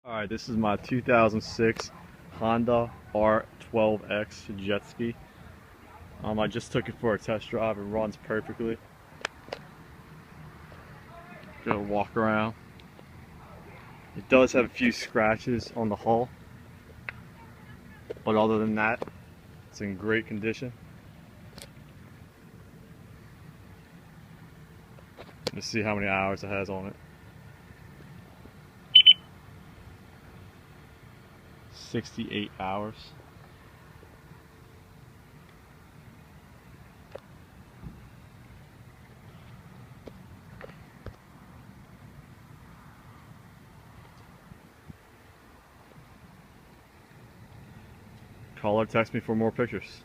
Alright, this is my 2006 Honda R12X jet ski. I just took it for a test drive. It runs perfectly. Go walk around. It does have a few scratches on the hull, but other than that, it's in great condition. Let's see how many hours it has on it. 68 hours. Call or text me for more pictures.